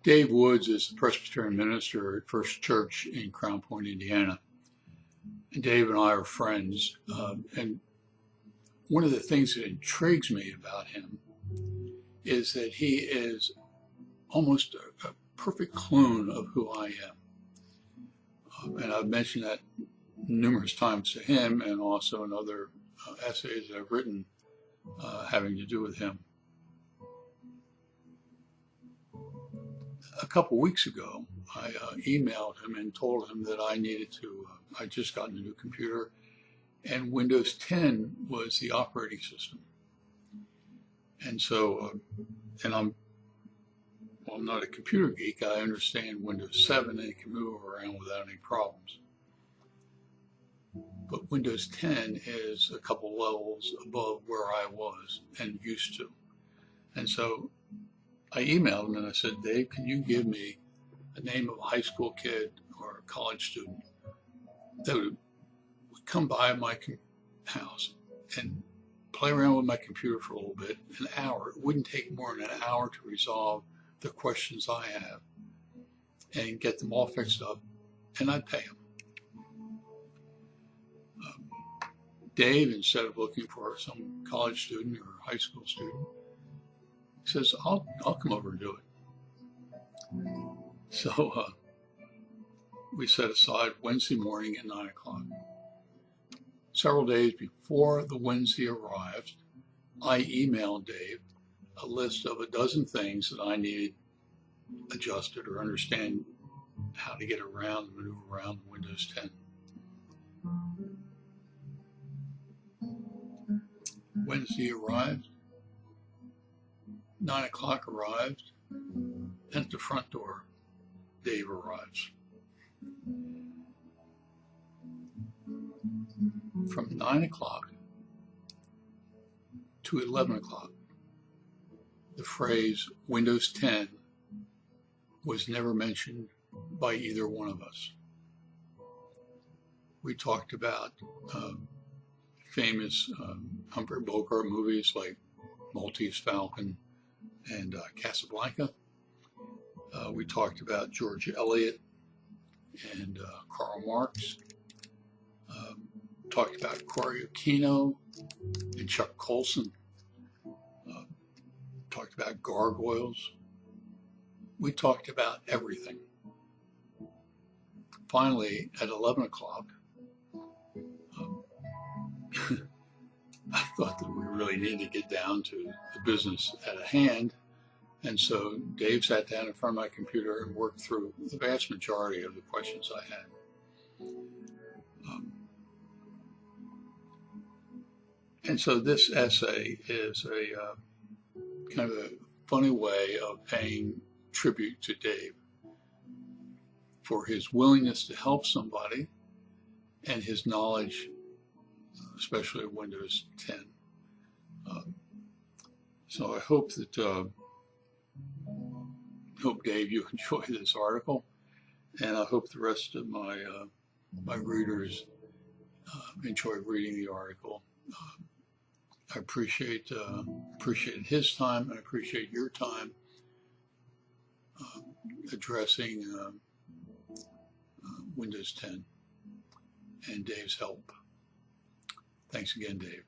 Dave Woods is the Presbyterian minister at First Church in Crown Point, Indiana. And Dave and I are friends. And one of the things that intrigues me about him is that he is almost a perfect clone of who I am. And I've mentioned that numerous times to him and also in other essays that I've written having to do with him. A couple weeks ago, I emailed him and told him that I needed to, I just gotten a new computer, and Windows 10 was the operating system. And so, I'm not a computer geek. I understand Windows 7 and it can move around without any problems. But Windows 10 is a couple levels above where I was and used to. And so I emailed him and I said, Dave, can you give me a name of a high school kid or a college student that would come by my house and play around with my computer for a little bit, an hour. It wouldn't take more than an hour to resolve the questions I have and get them all fixed up, and I'd pay him. Dave, instead of looking for some college student or high school student, says, I'll come over and do it. So we set aside Wednesday morning at 9 o'clock. Several days before the Wednesday arrived, I emailed Dave a list of a dozen things that I needed adjusted or understand how to get around and maneuver around Windows 10. Wednesday arrived, 9 o'clock arrived, and at the front door, Dave arrives. From 9 o'clock to 11 o'clock, the phrase Windows 10 was never mentioned by either one of us. We talked about famous Humphrey Bogart movies like Maltese Falcon and Casablanca. We talked about George Eliot and Karl Marx. Talked about Cory Aquino and Chuck Colson. Talked about gargoyles. We talked about everything. Finally, at 11 o'clock, I thought that we really needed to get down to the business at hand. And so Dave sat down in front of my computer and worked through the vast majority of the questions I had. And so this essay is a kind of a funny way of paying tribute to Dave for his willingness to help somebody and his knowledge, especially of Windows 10. So I hope that, Dave, you enjoy this article, and I hope the rest of my readers enjoy reading the article. I appreciate his time, and I appreciate your time addressing Windows 10 and Dave's help. Thanks again, Dave.